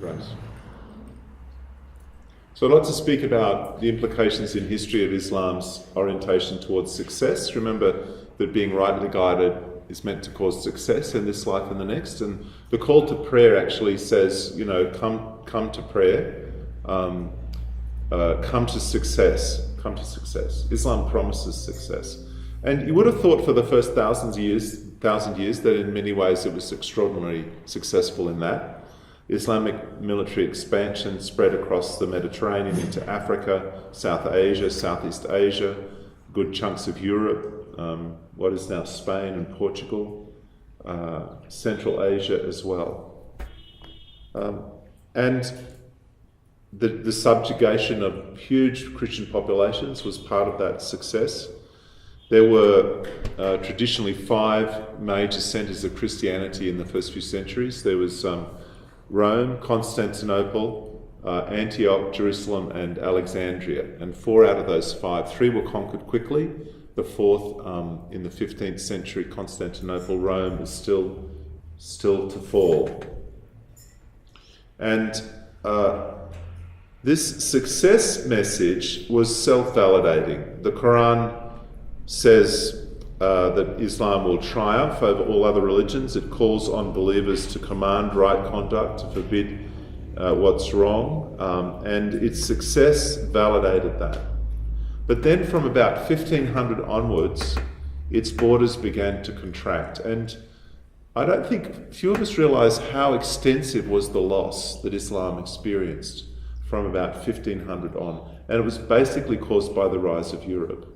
Great. So I'd like to speak about the implications in history of Islam's orientation towards success. Remember that being rightly guided is meant to cause success in this life and the next. And the call to prayer actually says, you know, come to prayer, come to success, come to success. Islam promises success. And you would have thought for the first thousand years that in many ways it was extraordinarily successful in that. Islamic military expansion spread across the Mediterranean into Africa, South Asia, Southeast Asia, good chunks of Europe, what is now Spain and Portugal, Central Asia as well. And the subjugation of huge Christian populations was part of that success. There were traditionally 5 major centres of Christianity in the first few centuries. There was Rome, Constantinople, Antioch, Jerusalem and Alexandria. And 4 out of those 5, 3 were conquered quickly. The 4th, in the 15th century, Constantinople, Rome is still to fall. And this success message was self-validating. The Qu'ran says that Islam will triumph over all other religions. It calls on believers to command right conduct, to forbid what's wrong, and its success validated that. But then from about 1500 onwards, its borders began to contract. And I don't think few of us realise how extensive was the loss that Islam experienced from about 1500 on. And it was basically caused by the rise of Europe.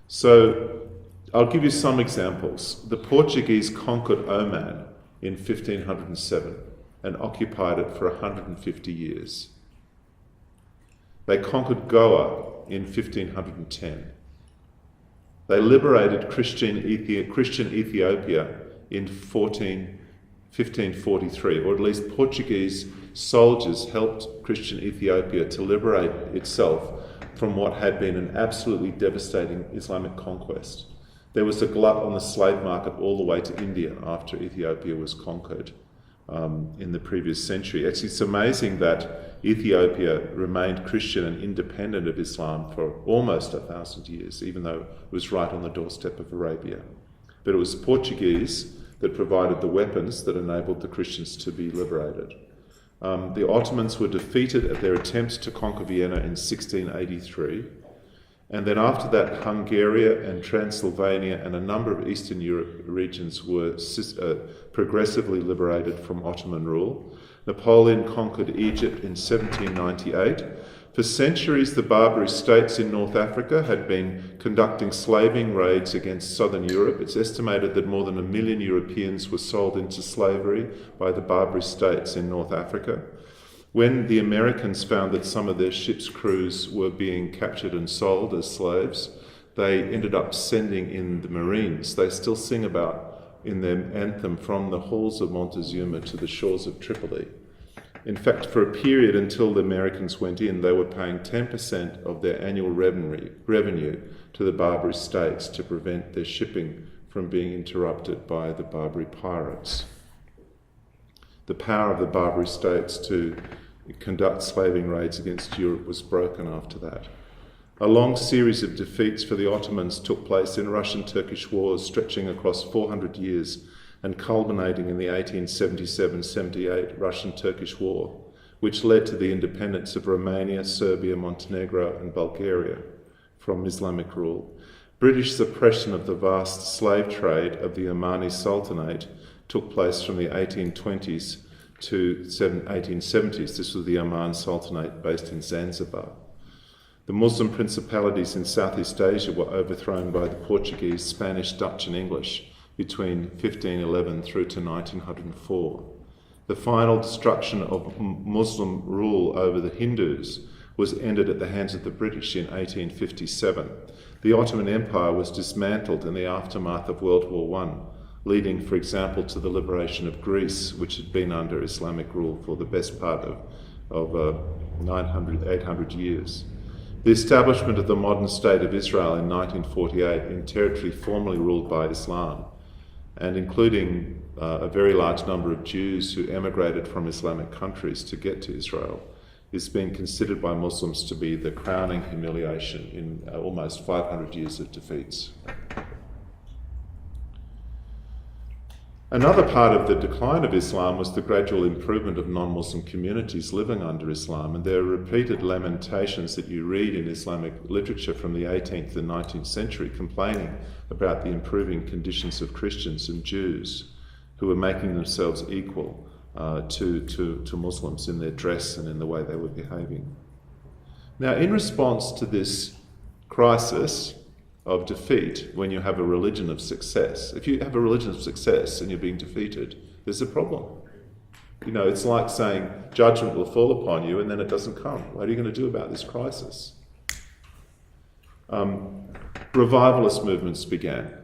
So I'll give you some examples. The Portuguese conquered Oman in 1507 and occupied it for 150 years. They conquered Goa in 1510. They liberated Christian Ethiopia in 1543, or at least Portuguese soldiers helped Christian Ethiopia to liberate itself from what had been an absolutely devastating Islamic conquest. There was a glut on the slave market all the way to India after Ethiopia was conquered in the previous century. Actually, it's amazing that Ethiopia remained Christian and independent of Islam for almost 1,000 years, even though it was right on the doorstep of Arabia. But it was Portuguese that provided the weapons that enabled the Christians to be liberated. The Ottomans were defeated at their attempt to conquer Vienna in 1683. And then after that, Hungary and Transylvania and a number of Eastern Europe regions were progressively liberated from Ottoman rule. Napoleon conquered Egypt in 1798. For centuries, the Barbary states in North Africa had been conducting slaving raids against southern Europe. It's estimated that more than 1 million Europeans were sold into slavery by the Barbary states in North Africa. When the Americans found that some of their ships' crews were being captured and sold as slaves, they ended up sending in the Marines. They still sing about in their anthem, "From the halls of Montezuma to the shores of Tripoli." In fact, for a period until the Americans went in, they were paying 10% of their annual revenue to the Barbary states to prevent their shipping from being interrupted by the Barbary pirates. The power of the Barbary states to conduct slaving raids against Europe was broken after that. A long series of defeats for the Ottomans took place in Russian-Turkish wars stretching across 400 years and culminating in the 1877-78 Russian-Turkish War, which led to the independence of Romania, Serbia, Montenegro and Bulgaria from Islamic rule. British suppression of the vast slave trade of the Omani Sultanate took place from the 1820s to 1870s. This was the Oman Sultanate based in Zanzibar. The Muslim principalities in Southeast Asia were overthrown by the Portuguese, Spanish, Dutch and English between 1511 through to 1904. The final destruction of Muslim rule over the Hindus was ended at the hands of the British in 1857. The Ottoman Empire was dismantled in the aftermath of World War I, leading, for example, to the liberation of Greece, which had been under Islamic rule for the best part of 800 years. The establishment of the modern state of Israel in 1948 in territory formerly ruled by Islam, and including a very large number of Jews who emigrated from Islamic countries to get to Israel, is being considered by Muslims to be the crowning humiliation in almost 500 years of defeats. Another part of the decline of Islam was the gradual improvement of non-Muslim communities living under Islam, and there are repeated lamentations that you read in Islamic literature from the 18th and 19th century complaining about the improving conditions of Christians and Jews who were making themselves equal to Muslims in their dress and in the way they were behaving. Now, in response to this crisis of defeat, when you have a religion of success, if you have a religion of success and you're being defeated, there's a problem. You know, it's like saying judgment will fall upon you and then it doesn't come. What are you going to do about this crisis? Revivalist movements began.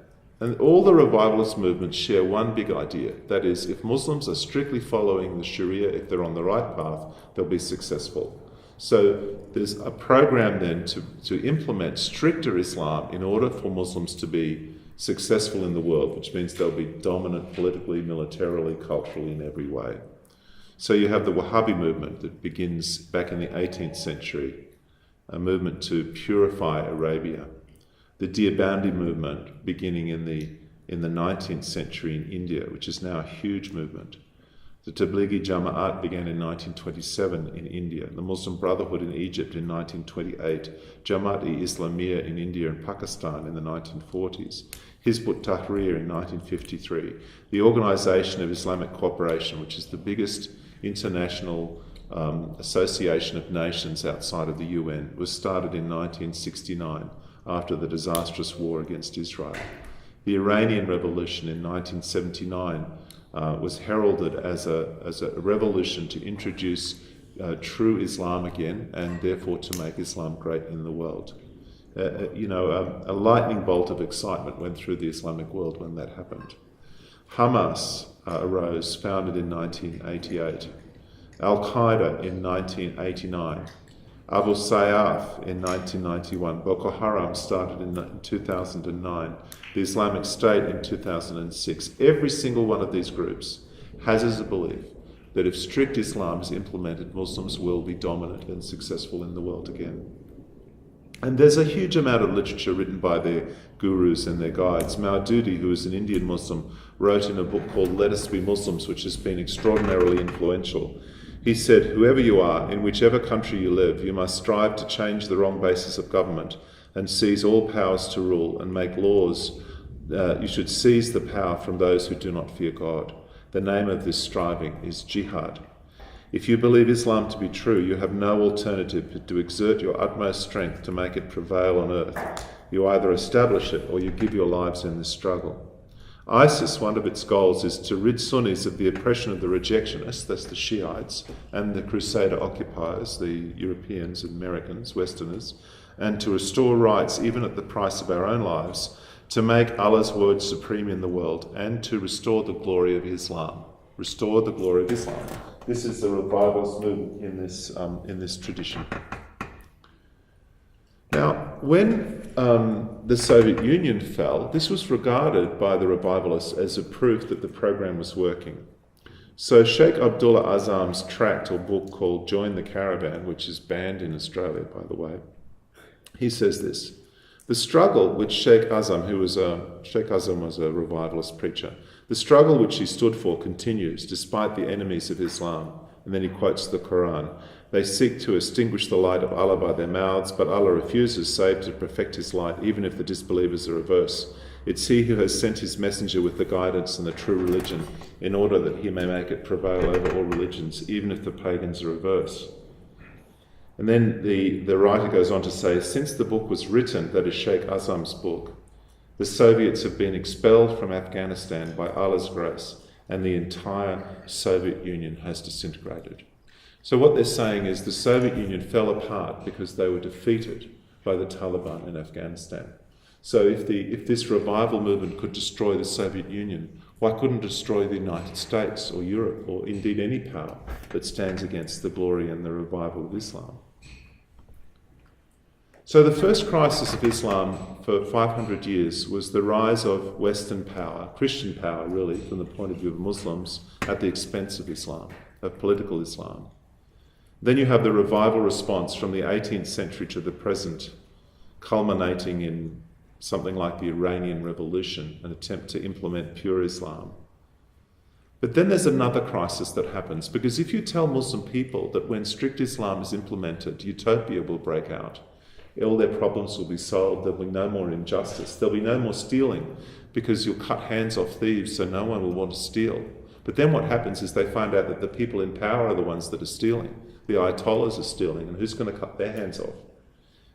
And all the revivalist movements share one big idea. That is, if Muslims are strictly following the Sharia, if they're on the right path, they'll be successful. So there's a program then to implement stricter Islam in order for Muslims to be successful in the world, which means they'll be dominant politically, militarily, culturally, in every way. So you have the Wahhabi movement that begins back in the 18th century, a movement to purify Arabia. The Deobandi movement beginning in the 19th century in India, which is now a huge movement. The Tablighi Jama'at began in 1927 in India. The Muslim Brotherhood in Egypt in 1928. Jamaat-e-Islamiyya in India and Pakistan in the 1940s. Hizb ut-Tahrir in 1953. The Organisation of Islamic Cooperation, which is the biggest international association of nations outside of the UN, was started in 1969 after the disastrous war against Israel. The Iranian Revolution in 1979 was heralded as a revolution to introduce true Islam again, and therefore to make Islam great in the world. A lightning bolt of excitement went through the Islamic world when that happened. Hamas arose, founded in 1988. Al-Qaeda in 1989. Abu Sayyaf in 1991. Boko Haram started in 2009. The Islamic State in 2006. Every single one of these groups has as a belief that if strict Islam is implemented, Muslims will be dominant and successful in the world again. And there's a huge amount of literature written by their gurus and their guides. Mark Durie, who is an Indian Muslim, wrote in a book called Let Us Be Muslims, which has been extraordinarily influential. He said, whoever you are, in whichever country you live, you must strive to change the wrong basis of government and seize all powers to rule and make laws. You should seize the power from those who do not fear God. The name of this striving is jihad. If you believe Islam to be true, you have no alternative but to exert your utmost strength to make it prevail on earth. You either establish it or you give your lives in this struggle. ISIS, one of its goals is to rid Sunnis of the oppression of the rejectionists, that's the Shiites, and the Crusader occupiers, the Europeans, Americans, Westerners, and to restore rights, even at the price of our own lives, to make Allah's word supreme in the world, and to restore the glory of Islam. Restore the glory of Islam. This is the revivalist movement in this tradition. Now, when the Soviet Union fell, this was regarded by the revivalists as a proof that the program was working. So Sheikh Abdullah Azam's tract or book called Join the Caravan, which is banned in Australia, by the way, he says this: the struggle which Sheikh Azam was a revivalist preacher, the struggle which he stood for continues despite the enemies of Islam. And then he quotes the Qu'ran. They seek to extinguish the light of Allah by their mouths, but Allah refuses save to perfect his light, even if the disbelievers are averse. It's he who has sent his messenger with the guidance and the true religion, in order that he may make it prevail over all religions, even if the pagans are averse. And then the writer goes on to say, since the book was written, that is Sheikh Azam's book, the Soviets have been expelled from Afghanistan by Allah's grace, and the entire Soviet Union has disintegrated. So what they're saying is the Soviet Union fell apart because they were defeated by the Taliban in Afghanistan. So if this revival movement could destroy the Soviet Union, why couldn't it destroy the United States or Europe or indeed any power that stands against the glory and the revival of Islam? So the first crisis of Islam for 500 years was the rise of Western power, Christian power really, from the point of view of Muslims, at the expense of Islam, of political Islam. Then you have the revival response from the 18th century to the present, culminating in something like the Iranian Revolution, an attempt to implement pure Islam. But then there's another crisis that happens, because if you tell Muslim people that when strict Islam is implemented, utopia will break out, all their problems will be solved, there'll be no more injustice, there'll be no more stealing, because you'll cut hands off thieves so no one will want to steal. But then what happens is they find out that the people in power are the ones that are stealing. The Ayatollahs are stealing, and who's going to cut their hands off?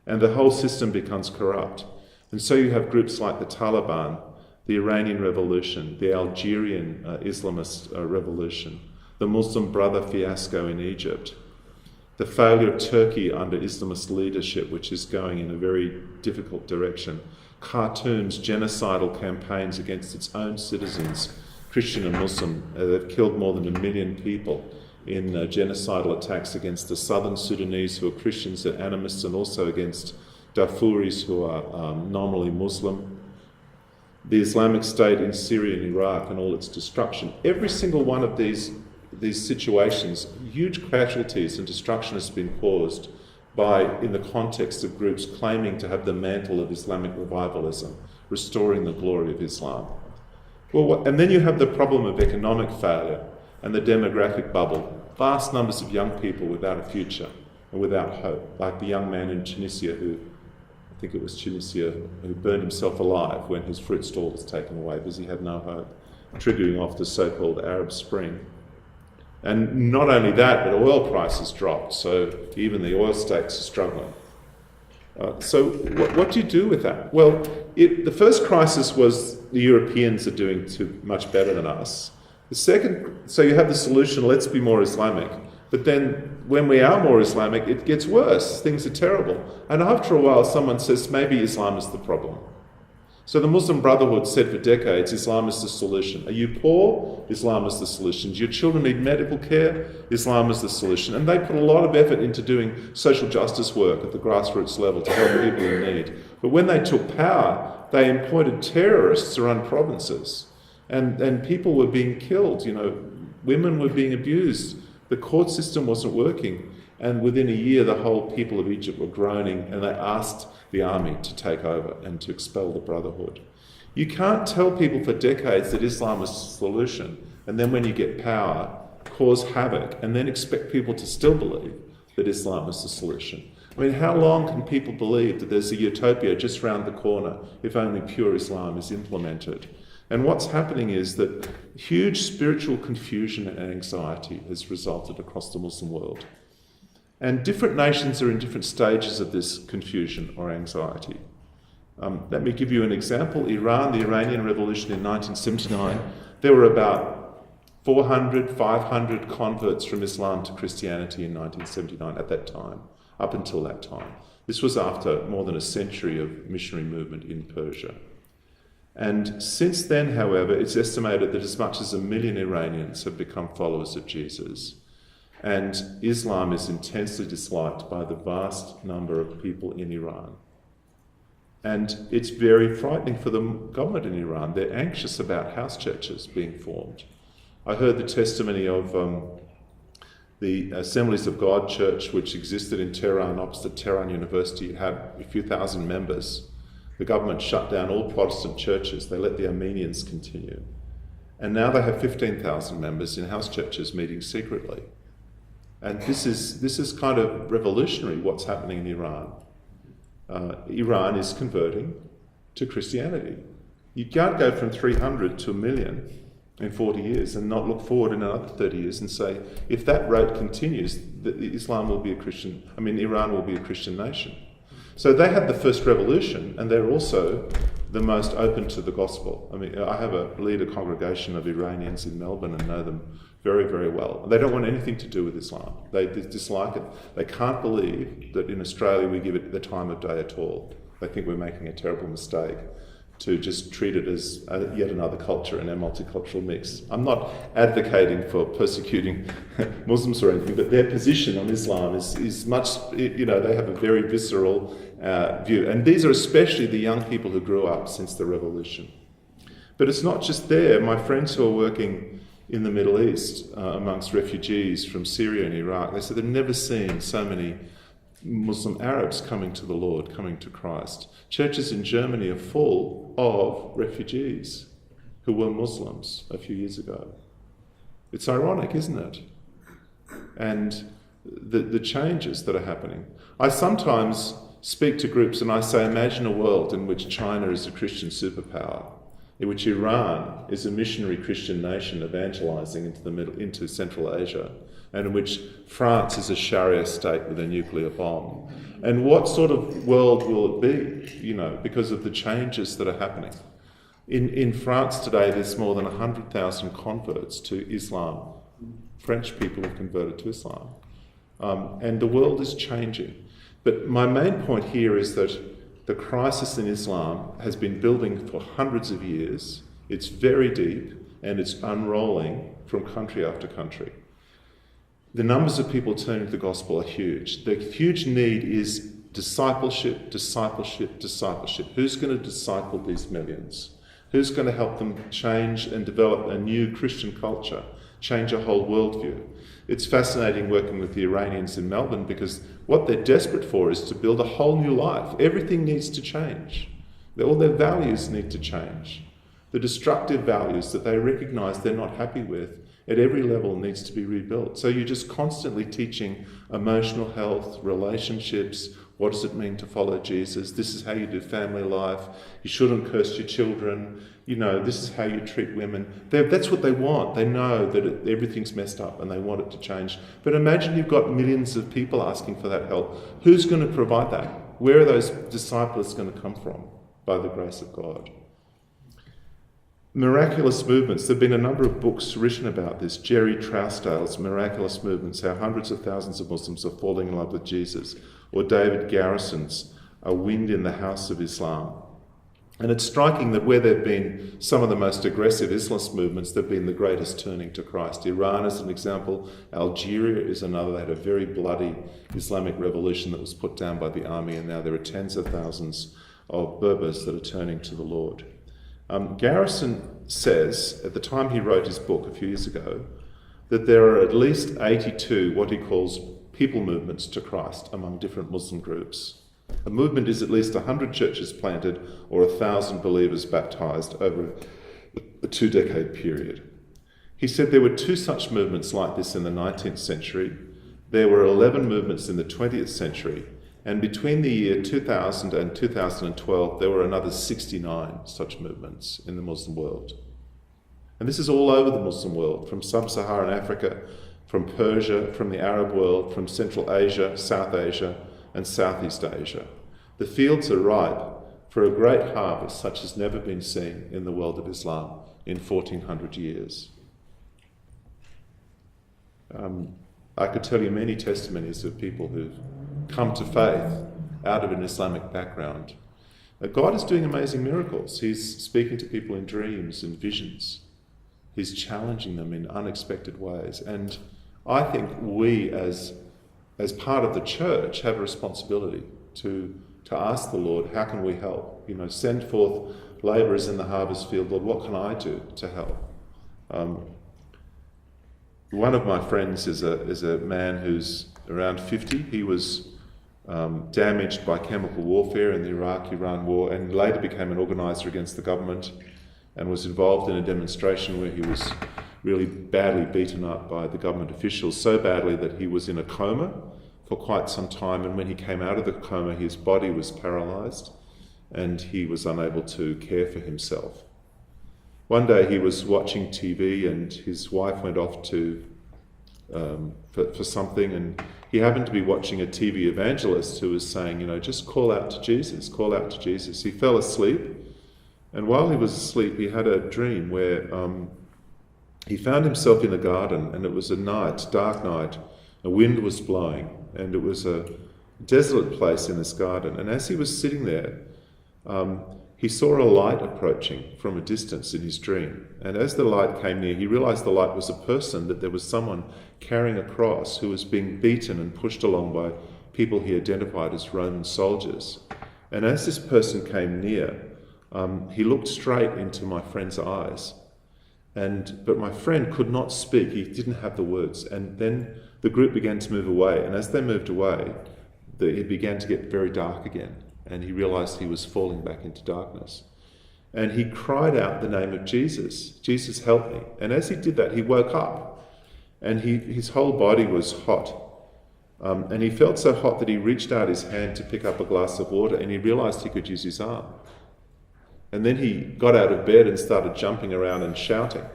And the whole system becomes corrupt. And so you have groups like the Taliban, the Iranian Revolution, the Algerian Islamist revolution, the Muslim Brother fiasco in Egypt, the failure of Turkey under Islamist leadership, which is going in a very difficult direction, Khartoum's genocidal campaigns against its own citizens, Christian and Muslim. They've killed more than 1 million people in genocidal attacks against the southern Sudanese who are Christians and animists, and also against Darfuris who are nominally Muslim. The Islamic State in Syria and Iraq and all its destruction. Every single one of these situations, huge casualties and destruction has been caused in the context of groups claiming to have the mantle of Islamic revivalism, restoring the glory of Islam. And then you have the problem of economic failure and the demographic bubble. Vast numbers of young people without a future and without hope, like the young man in Tunisia who burned himself alive when his fruit stall was taken away because he had no hope, triggering off the so-called Arab Spring. And not only that, but oil prices dropped, so even the oil states are struggling. So what do you do with that? Well, the first crisis was the Europeans are doing much better than us. The second, so you have the solution, let's be more Islamic. But then when we are more Islamic, it gets worse. Things are terrible. And after a while, someone says, maybe Islam is the problem. So the Muslim Brotherhood said for decades, Islam is the solution. Are you poor? Islam is the solution. Do your children need medical care? Islam is the solution. And they put a lot of effort into doing social justice work at the grassroots level to help people in need. But when they took power, they appointed terrorists to run provinces. And people were being killed, women were being abused. The court system wasn't working. And within a year, the whole people of Egypt were groaning, and they asked the army to take over and to expel the Brotherhood. You can't tell people for decades that Islam is the solution, and then when you get power, cause havoc, and then expect people to still believe that Islam is the solution. I mean, how long can people believe that there's a utopia just round the corner if only pure Islam is implemented? And what's happening is that huge spiritual confusion and anxiety has resulted across the Muslim world. And different nations are in different stages of this confusion or anxiety. Let me give you an example. Iran, the Iranian Revolution in 1979, there were about 400, 500 converts from Islam to Christianity in 1979 at that time, up until that time. This was after more than a century of missionary movement in Persia. And since then, however, it's estimated that as much as 1 million Iranians have become followers of Jesus. And Islam is intensely disliked by the vast number of people in Iran. And it's very frightening for the government in Iran. They're anxious about house churches being formed. I heard the testimony of the Assemblies of God Church, which existed in Tehran, opposite Tehran University. It had a few thousand members. The government shut down all Protestant churches. They let the Armenians continue. And now they have 15,000 members in house churches meeting secretly. And this is kind of revolutionary, what's happening in Iran. Iran is converting to Christianity. You can't go from 300 to 1 million in 40 years and not look forward in another 30 years and say, if that rate continues, Iran will be a Christian nation. So they had the first revolution, and they're also the most open to the gospel. I mean, I have lead a congregation of Iranians in Melbourne and know them very, very well. They don't want anything to do with Islam. They dislike it. They can't believe that in Australia we give it the time of day at all. They think we're making a terrible mistake. to just treat it as yet another culture in our multicultural mix. I'm not advocating for persecuting Muslims or anything, but their position on Islam is much, they have a very visceral view. And these are especially the young people who grew up since the revolution. But it's not just there. My friends who are working in the Middle East amongst refugees from Syria and Iraq, they said they've never seen so many Muslim Arabs coming to the Lord, coming to Christ. Churches in Germany are full of refugees who were Muslims a few years ago. It's ironic, isn't it? And the changes that are happening. I sometimes speak to groups and I say, imagine a world in which China is a Christian superpower, in which Iran is a missionary Christian nation evangelizing into Central Asia, and in which France is a Sharia state with a nuclear bomb. And what sort of world will it be, because of the changes that are happening? In France today, there's more than 100,000 converts to Islam. French people have converted to Islam. And the world is changing. But my main point here is that the crisis in Islam has been building for hundreds of years. It's very deep, and it's unrolling from country after country. The numbers of people turning to the gospel are huge. The huge need is discipleship, discipleship, discipleship. Who's going to disciple these millions? Who's going to help them change and develop a new Christian culture, change a whole worldview? It's fascinating working with the Iranians in Melbourne because what they're desperate for is to build a whole new life. Everything needs to change. All their values need to change. The destructive values that they recognise they're not happy with at every level needs to be rebuilt. So you're just constantly teaching emotional health, relationships, what does it mean to follow Jesus? This is how you do family life. You shouldn't curse your children. This is how you treat women. That's what they want. They know that everything's messed up and they want it to change. But imagine you've got millions of people asking for that help. Who's going to provide that? Where are those disciples going to come from? By the grace of God. Miraculous movements. There have been a number of books written about this. Jerry Trousdale's Miraculous Movements, how hundreds of thousands of Muslims are falling in love with Jesus. Or David Garrison's A Wind in the House of Islam. And it's striking that where there have been some of the most aggressive Islamist movements, there have been the greatest turning to Christ. Iran is an example. Algeria is another. They had a very bloody Islamic revolution that was put down by the army, and now there are tens of thousands of Berbers that are turning to the Lord. Garrison says, at the time he wrote his book a few years ago, that there are at least 82 what he calls people movements to Christ among different Muslim groups. A movement is at least 100 churches planted or 1,000 believers baptized over a 2-decade period. He said there were 2 such movements like this in the 19th century. There were 11 movements in the 20th century. And between the year 2000 and 2012, there were another 69 such movements in the Muslim world. And this is all over the Muslim world, from sub-Saharan Africa, from Persia, from the Arab world, from Central Asia, South Asia, and Southeast Asia. The fields are ripe for a great harvest such as never been seen in the world of Islam in 1400 years. I could tell you many testimonies of people who've come to faith out of an Islamic background. God is doing amazing miracles. He's speaking to people in dreams and visions. He's challenging them in unexpected ways. And I think we, as part of the church, have a responsibility to ask the Lord, how can we help? Send forth labourers in the harvest field. Lord, what can I do to help? One of my friends is a man who's around 50. He was damaged by chemical warfare in the Iraq-Iran war and later became an organiser against the government and was involved in a demonstration where he was really badly beaten up by the government officials, so badly that he was in a coma for quite some time, and when he came out of the coma his body was paralysed and he was unable to care for himself. One day he was watching TV and his wife went off for something, and he happened to be watching a TV evangelist who was saying, just call out to Jesus, call out to Jesus. He fell asleep, and while he was asleep he had a dream where he found himself in a garden, and it was a night, dark night. A wind was blowing and it was a desolate place in this garden, and as he was sitting there, he saw a light approaching from a distance in his dream. And as the light came near, he realized the light was a person, that there was someone carrying a cross who was being beaten and pushed along by people he identified as Roman soldiers. And as this person came near, he looked straight into my friend's eyes. But my friend could not speak. He didn't have the words. And then the group began to move away. And as they moved away, it began to get very dark again. And he realized he was falling back into darkness. And he cried out the name of Jesus. Jesus, help me. And as he did that, he woke up. And his whole body was hot. And he felt so hot that he reached out his hand to pick up a glass of water, and he realized he could use his arm. And then he got out of bed and started jumping around and shouting.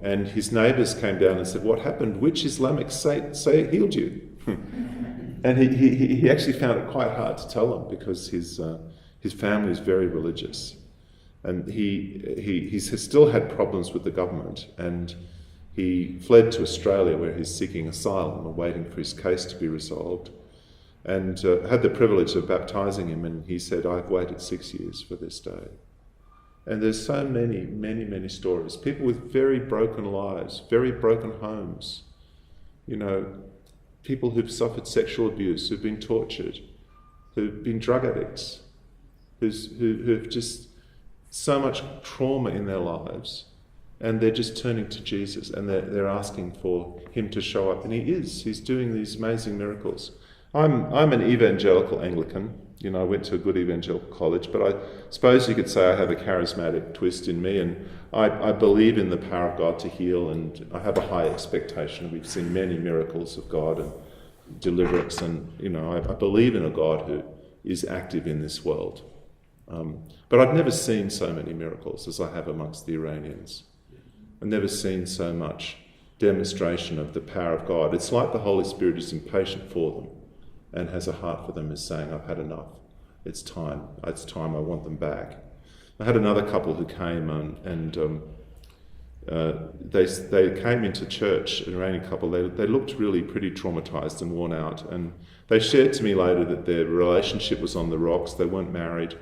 And his neighbours came down and said, "What happened? Which Islamic saint healed you?" And he actually found it quite hard to tell them, because his family is very religious. And he still had problems with the government. And he fled to Australia, where he's seeking asylum and waiting for his case to be resolved. And had the privilege of baptising him. And he said, "I've waited 6 years for this day." And there's so many, many, many stories. People with very broken lives, very broken homes. People who've suffered sexual abuse, who've been tortured, who've been drug addicts, who've just so much trauma in their lives, and they're just turning to Jesus, and they're asking for him to show up. And he is. He's doing these amazing miracles. I'm an evangelical Anglican. I went to a good evangelical college, but I suppose you could say I have a charismatic twist in me, and I believe in the power of God to heal, and I have a high expectation. We've seen many miracles of God and deliverance, and I believe in a God who is active in this world. But I've never seen so many miracles as I have amongst the Iranians. I've never seen so much demonstration of the power of God. It's like the Holy Spirit is impatient for them and has a heart for them, is saying, "I've had enough. It's time. I want them back." I had another couple who came and they came into church, an Iranian couple. They looked really pretty traumatized and worn out. And they shared to me later that their relationship was on the rocks. They weren't married.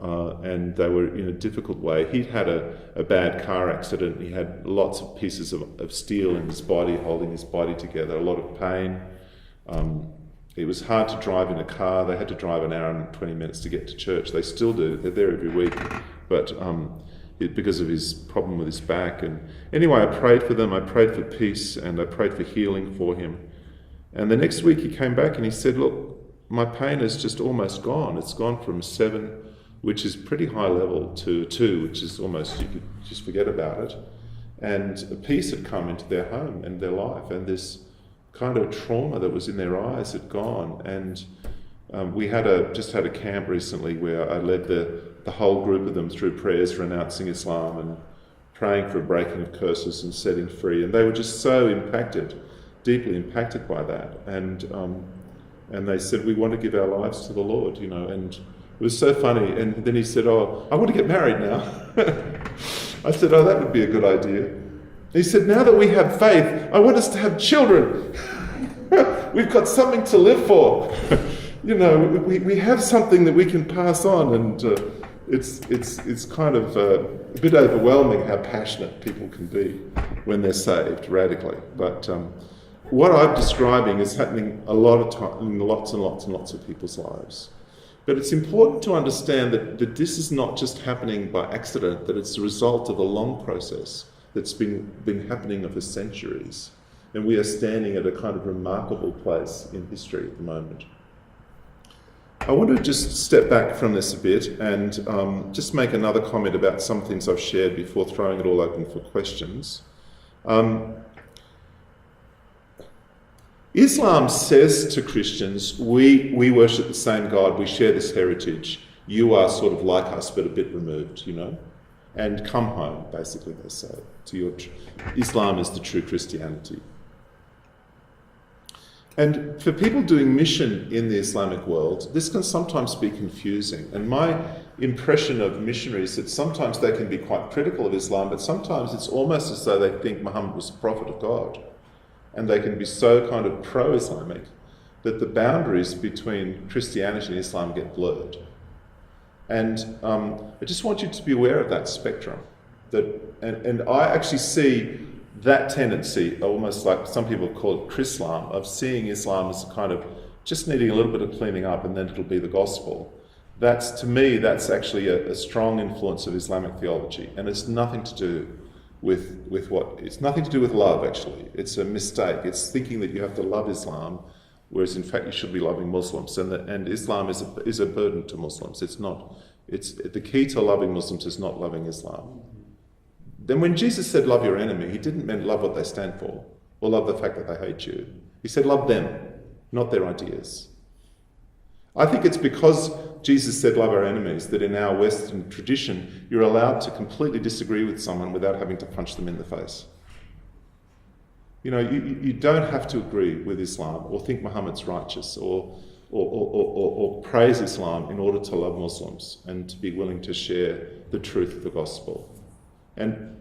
And they were in a difficult way. He'd had a bad car accident. He had lots of pieces of steel in his body, holding his body together, a lot of pain. It was hard to drive in a car. They had to drive an hour and 20 minutes to get to church. They still do. They're there every week. But because of his problem with his back. And anyway, I prayed for them. I prayed for peace, and I prayed for healing for him. And the next week he came back and he said, "Look, my pain is just almost gone. It's gone from 7, which is pretty high level, to 2, which is almost, you could just forget about it." And a peace had come into their home and their life, and this kind of trauma that was in their eyes had gone. And we just had a camp recently where I led the whole group of them through prayers renouncing Islam and praying for a breaking of curses and setting free. And they were just so impacted, deeply impacted by that. And they said, "We want to give our lives to the Lord," and it was so funny. And then he said, "Oh, I want to get married now." I said, "Oh, that would be a good idea." He said, "Now that we have faith, I want us to have children. We've got something to live for. We have something that we can pass on." And it's kind of a bit overwhelming how passionate people can be when they're saved radically. But what I'm describing is happening a lot of time in lots and lots and lots of people's lives. But it's important to understand that this is not just happening by accident, that it's the result of a long process that's been happening for centuries. And we are standing at a kind of remarkable place in history at the moment. I want to just step back from this a bit and just make another comment about some things I've shared before throwing it all open for questions. Islam says to Christians, we worship the same God, we share this heritage, you are sort of like us but a bit removed, and come home, basically they say, to your Islam is the true Christianity. And for people doing mission in the Islamic world, this can sometimes be confusing. And my impression of missionaries is that sometimes they can be quite critical of Islam, but sometimes it's almost as though they think Muhammad was a prophet of God. And they can be so kind of pro-Islamic that the boundaries between Christianity and Islam get blurred. And I just want you to be aware of that spectrum. And I actually see that tendency, almost like some people call it Chrislam, of seeing Islam as a kind of just needing a little bit of cleaning up and then it'll be the gospel. To me, that's actually a strong influence of Islamic theology, and it's nothing to do it's nothing to do with love, actually. It's a mistake. It's thinking that you have to love Islam, whereas in fact you should be loving Muslims, and Islam is a burden to Muslims. It's not. It's the key to loving Muslims is not loving Islam. Then when Jesus said love your enemy, he didn't mean love what they stand for, or love the fact that they hate you. He said love them, not their ideas. I think it's because Jesus said love our enemies that in our Western tradition you're allowed to completely disagree with someone without having to punch them in the face. You know, you don't have to agree with Islam or think Muhammad's righteous or praise Islam in order to love Muslims and to be willing to share the truth of the gospel. And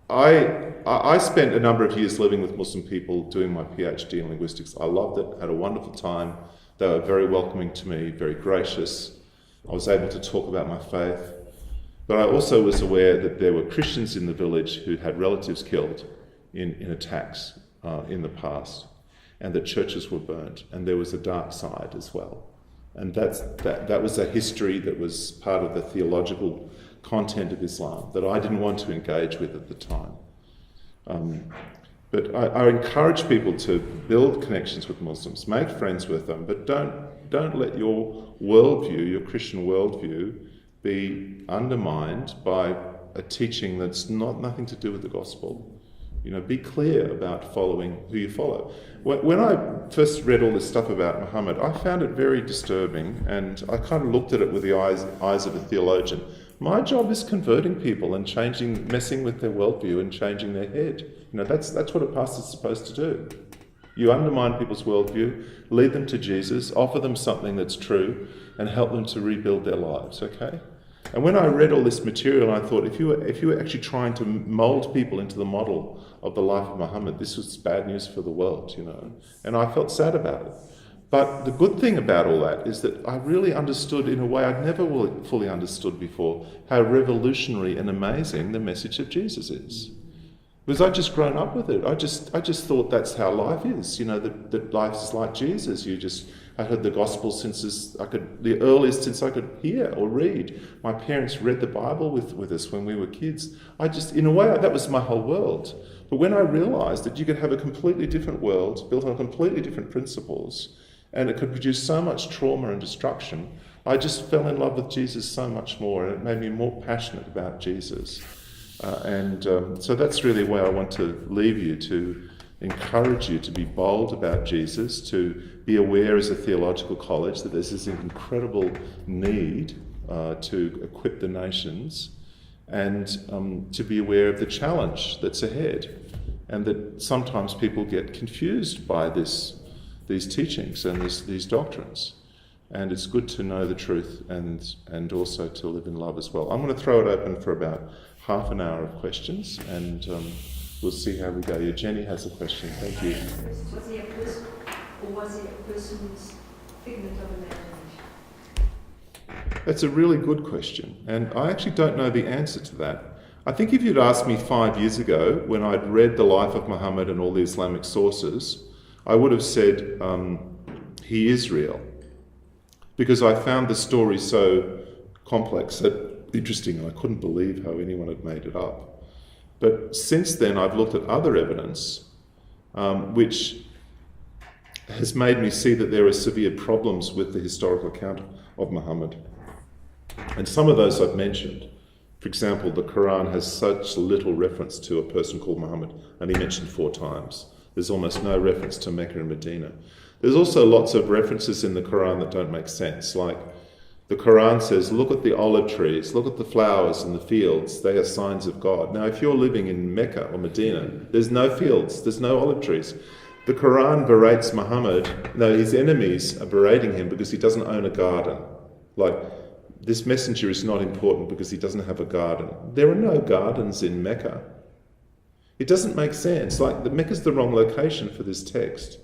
I spent a number of years living with Muslim people doing my PhD in linguistics. I loved it, had a wonderful time. They were very welcoming to me, very gracious. I was able to talk about my faith. But I also was aware that there were Christians in the village who had relatives killed in attacks in the past, and that churches were burnt, and there was a dark side as well. And that was a history that was part of the theological content of Islam that I didn't want to engage with at the time. But I encourage people to build connections with Muslims, make friends with them, but don't let your worldview, your Christian worldview, be undermined by a teaching that's nothing to do with the gospel. You know, be clear about following who you follow. When I first read all this stuff about Muhammad, I found it very disturbing, and I kind of looked at it with the eyes of a theologian. My job is converting people and messing with their worldview and changing their head. You know, that's what a pastor's supposed to do. You undermine people's worldview, lead them to Jesus, offer them something that's true, and help them to rebuild their lives, okay? And when I read all this material, I thought, if you were actually trying to mould people into the model of the life of Muhammad, this was bad news for the world, you know. And I felt sad about it. But the good thing about all that is that I really understood in a way I'd never fully understood before how revolutionary and amazing the message of Jesus is. Because I'd just grown up with it. I just thought that's how life is, you know, that life is like Jesus. I heard the gospel the earliest since I could hear or read. My parents read the Bible with us when we were kids. In a way, that was my whole world. But when I realised that you could have a completely different world built on completely different principles, and it could produce so much trauma and destruction, I just fell in love with Jesus so much more, and it made me more passionate about Jesus. So that's really where I want to leave you, to encourage you to be bold about Jesus, to be aware as a theological college that there's this incredible need to equip the nations, and to be aware of the challenge that's ahead, and that sometimes people get confused by these teachings and these doctrines. And it's good to know the truth and also to live in love as well. I'm going to throw it open for about half an hour of questions, and we'll see how we go. Yeah, Jenny has a question. Thank you. Was he a person, or was he a person's figment of imagination? That's a really good question, and I actually don't know the answer to that. I think if you'd asked me 5 years ago, when I'd read the life of Muhammad and all the Islamic sources, I would have said he is real, because I found the story so complex, so interesting, and I couldn't believe how anyone had made it up. But since then, I've looked at other evidence which has made me see that there are severe problems with the historical account of Muhammad. And some of those I've mentioned. For example, the Qu'ran has such little reference to a person called Muhammad, only mentioned 4 times. There's almost no reference to Mecca and Medina. There's also lots of references in the Qu'ran that don't make sense, like the Qu'ran says, look at the olive trees, look at the flowers in the fields, they are signs of God. Now, if you're living in Mecca or Medina, there's no fields, there's no olive trees. The Qu'ran berates Muhammad, his enemies are berating him because he doesn't own a garden. Like, this messenger is not important because he doesn't have a garden. There are no gardens in Mecca. It doesn't make sense. Like, Mecca's the wrong location for this text.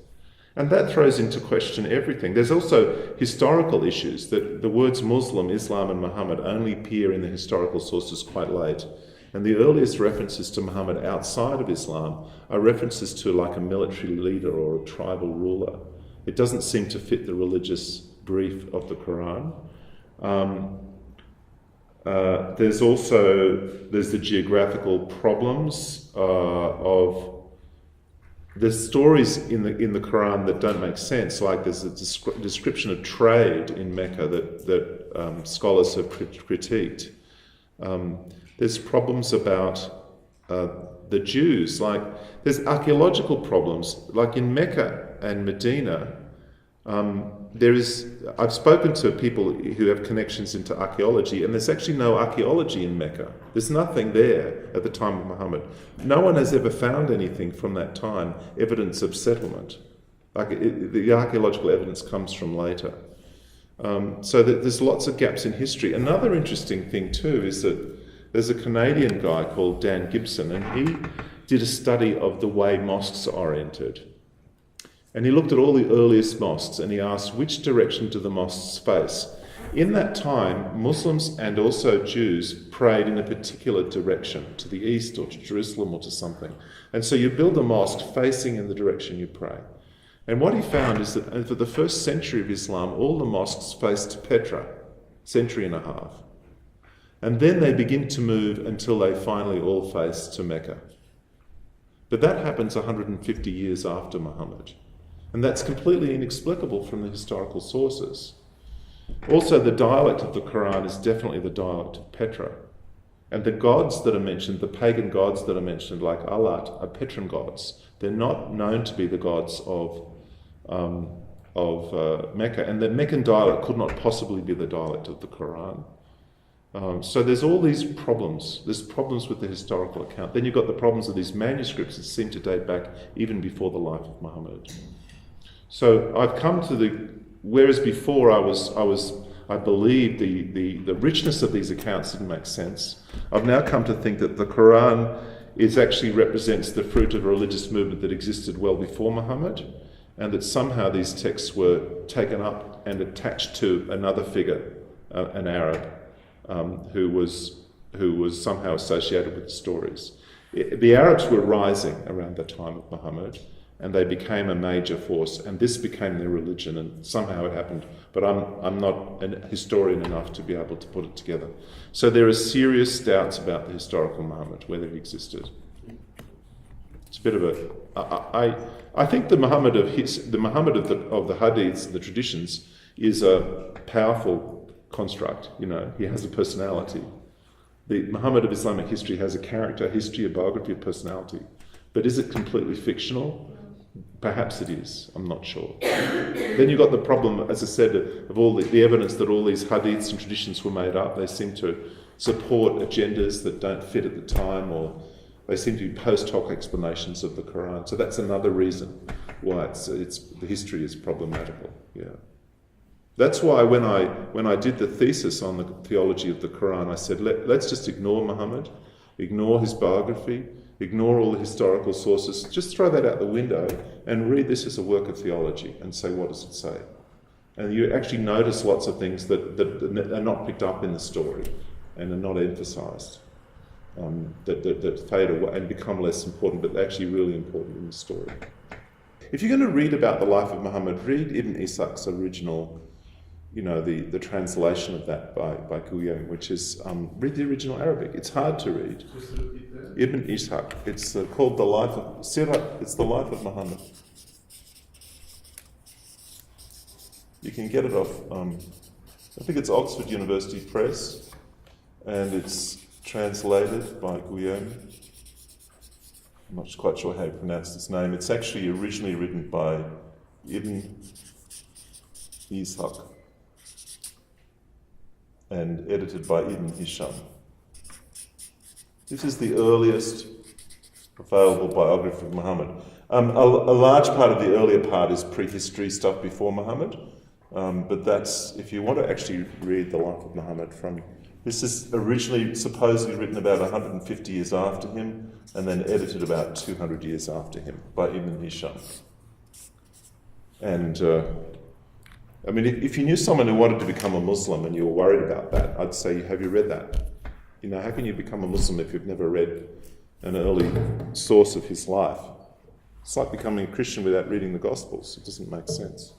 And that throws into question everything. There's also historical issues, that the words Muslim, Islam and Muhammad only appear in the historical sources quite late. And the earliest references to Muhammad outside of Islam are references to like a military leader or a tribal ruler. It doesn't seem to fit the religious brief of the Quran. There's the geographical problems of there's stories in the Quran that don't make sense. Like there's a description of trade in Mecca that scholars have critiqued. There's problems about the Jews. Like there's archaeological problems. Like in Mecca and Medina, I've spoken to people who have connections into archaeology, and there's actually no archaeology in Mecca. There's nothing there at the time of Muhammad. No one has ever found anything from that time, evidence of settlement. The archaeological evidence comes from later. So there's lots of gaps in history. Another interesting thing too is that there's a Canadian guy called Dan Gibson, and he did a study of the way mosques are oriented. And he looked at all the earliest mosques and he asked, which direction do the mosques face? In that time, Muslims and also Jews prayed in a particular direction, to the east or to Jerusalem or to something. And so you build a mosque facing in the direction you pray. And what he found is that for the first century of Islam, all the mosques faced Petra, century and a half. And then they begin to move until they finally all face to Mecca. But that happens 150 years after Muhammad. And that's completely inexplicable from the historical sources. Also, the dialect of the Quran is definitely the dialect of Petra. And the gods that are mentioned, the pagan gods that are mentioned, like Allat, are Petran gods. They're not known to be the gods of Mecca. And the Meccan dialect could not possibly be the dialect of the Quran. So there's all these problems. There's problems with the historical account. Then you've got the problems of these manuscripts that seem to date back even before the life of Muhammad. So I've come to whereas before I believed the richness of these accounts didn't make sense. I've now come to think that the Quran actually represents the fruit of a religious movement that existed well before Muhammad, and that somehow these texts were taken up and attached to another figure, an Arab, who was somehow associated with the stories. The Arabs were rising around the time of Muhammad, and they became a major force, and this became their religion, and somehow it happened. But I'm not a historian enough to be able to put it together. So there are serious doubts about the historical Muhammad, whether he existed. It's a bit of a. I think the Muhammad of the Hadiths, the traditions, is a powerful construct. You know, he has a personality. The Muhammad of Islamic history has a character, a history, a biography, a personality. But is it completely fictional? Perhaps it is. I'm not sure. Then you've got the problem, as I said, of all the evidence that all these hadiths and traditions were made up. They seem to support agendas that don't fit at the time, or they seem to be post hoc explanations of the Quran. So that's another reason why the history is problematical. Yeah. That's why when I did the thesis on the theology of the Quran, I said, let's just ignore Muhammad, ignore his biography, ignore all the historical sources, just throw that out the window and read this as a work of theology and say, what does it say? And you actually notice lots of things that are not picked up in the story and are not emphasised, that fade away and become less important, but they're actually really important in the story. If you're going to read about the life of Muhammad, read Ibn Ishaq's original, the translation of that by Guillaume, which is, read the original Arabic. It's hard to read. Ibn Ishaq. It's called The Life of Sirah. It's The Life of Muhammad. You can get it off, I think it's Oxford University Press, and it's translated by Guillaume. I'm not quite sure how you pronounce his name. It's actually originally written by Ibn Ishaq and edited by Ibn Hisham. This is the earliest available biography of Muhammad. A large part of the earlier part is prehistory stuff before Muhammad, but that's, if you want to actually read the life of Muhammad this is originally supposedly written about 150 years after him, and then edited about 200 years after him by Ibn Hisham. And I mean, if you knew someone who wanted to become a Muslim and you were worried about that, I'd say, have you read that? You know, how can you become a Muslim if you've never read an early source of his life? It's like becoming a Christian without reading the Gospels. It doesn't make sense.